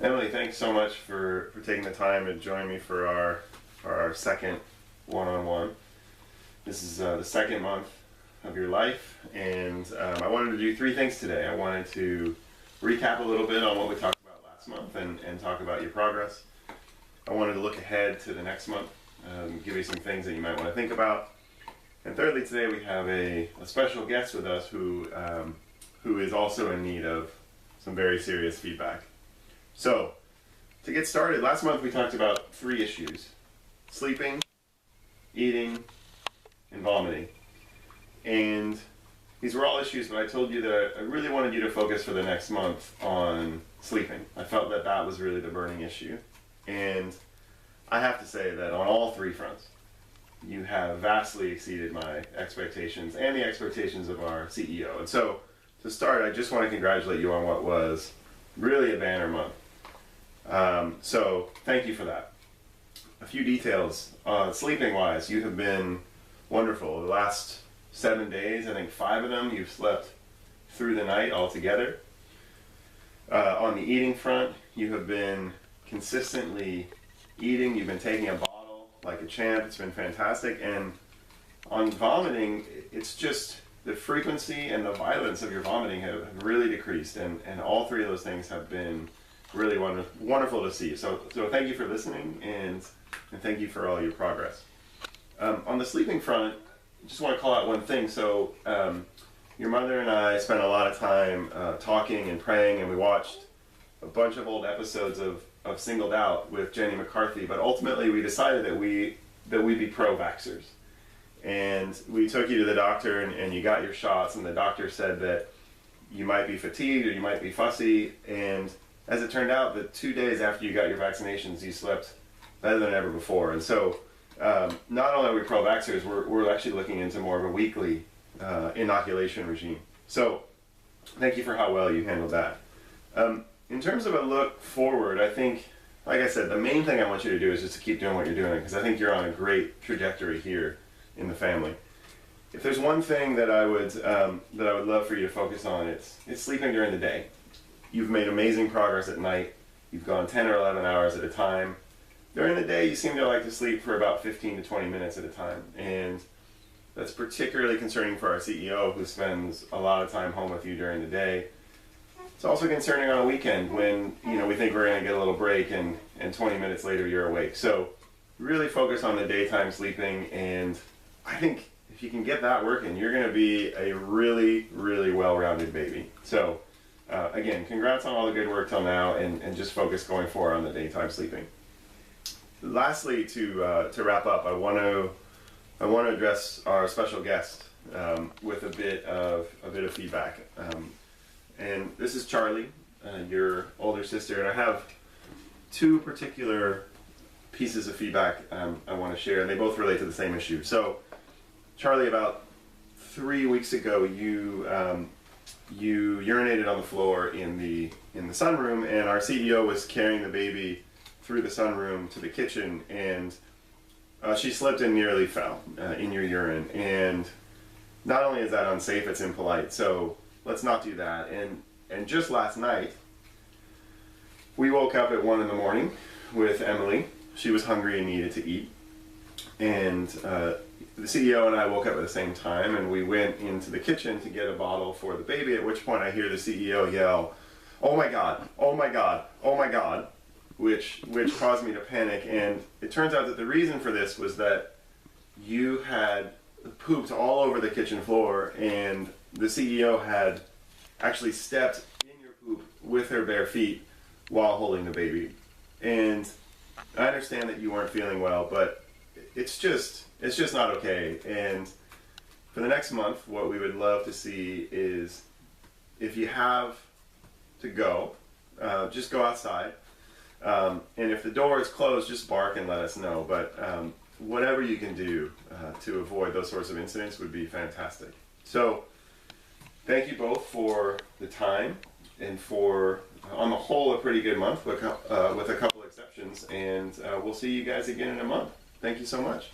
Emily, thanks so much for taking the time to join me for our second one-on-one. This is the second month of your life, and I wanted to do three things today. I wanted to recap a little bit on what we talked about last month and talk about your progress. I wanted to look ahead to the next month, give you some things that you might want to think about. And thirdly, today we have a special guest with us who is also in need of some very serious feedback. So, to get started, last month we talked about three issues: sleeping, eating, and vomiting. And these were all issues, but I told you that I really wanted you to focus for the next month on sleeping. I felt that that was really the burning issue. And I have to say that on all three fronts, you have vastly exceeded my expectations and the expectations of our CEO. And so, to start, I just want to congratulate you on what was really a banner month. So thank you for that. A few details. Sleeping wise, you have been wonderful. The last 7 days, I think 5 of them, you've slept through the night altogether. On the eating front, you have been consistently eating. You've been taking a bottle like a champ. It's been fantastic. And on vomiting, it's just the frequency and the violence of your vomiting have really decreased. And all three of those things have been really wonderful to see. So thank you for listening, and thank you for all your progress. On the sleeping front, I just want to call out one thing. So your mother and I spent a lot of time talking and praying, and we watched a bunch of old episodes of Singled Out with Jenny McCarthy, but ultimately we decided that we'd be pro-vaxxers. And we took you to the doctor, and you got your shots, and the doctor said that you might be fatigued or you might be fussy, and as it turned out, the 2 days after you got your vaccinations, you slept better than ever before. And so, not only are we pro-vaxxers, we're actually looking into more of a weekly inoculation regime. So, thank you for how well you handled that. In terms of a look forward, I think, like I said, the main thing I want you to do is just to keep doing what you're doing, because I think you're on a great trajectory here in the family. If there's one thing that I would love for you to focus on, it's sleeping during the day. You've made amazing progress at night. You've gone 10 or 11 hours at a time. During the day, you seem to like to sleep for about 15 to 20 minutes at a time. And that's particularly concerning for our CEO, who spends a lot of time home with you during the day. It's also concerning on a weekend when, we think we're going to get a little break and 20 minutes later you're awake. So really focus on the daytime sleeping, and I think if you can get that working, you're going to be a really, really well-rounded baby. So again, congrats on all the good work till now, and just focus going forward on the daytime sleeping. Lastly, to wrap up, I want to address our special guest with a bit of feedback. And this is Charlie, your older sister, and I have two particular pieces of feedback I want to share, and they both relate to the same issue. So, Charlie, about 3 weeks ago, you urinated on the floor in the sunroom, and our CEO was carrying the baby through the sunroom to the kitchen, and she slipped and nearly fell in your urine. And not only is that unsafe, it's impolite. So let's not do that. And just last night, we woke up at 1 a.m. with Emily. She was hungry and needed to eat, and the CEO and I woke up at the same time, and we went into the kitchen to get a bottle for the baby, at which point I hear the CEO yell, "Oh my God, oh my God, oh my God," which caused me to panic. And it turns out that the reason for this was that you had pooped all over the kitchen floor, and the CEO had actually stepped in your poop with her bare feet while holding the baby. And I understand that you weren't feeling well, but it's just not okay. And for the next month, what we would love to see is, if you have to go, just go outside. And if the door is closed, just bark and let us know. But whatever you can do to avoid those sorts of incidents would be fantastic. So thank you both for the time, and for, on the whole, a pretty good month with a couple exceptions. And we'll see you guys again in a month. Thank you so much.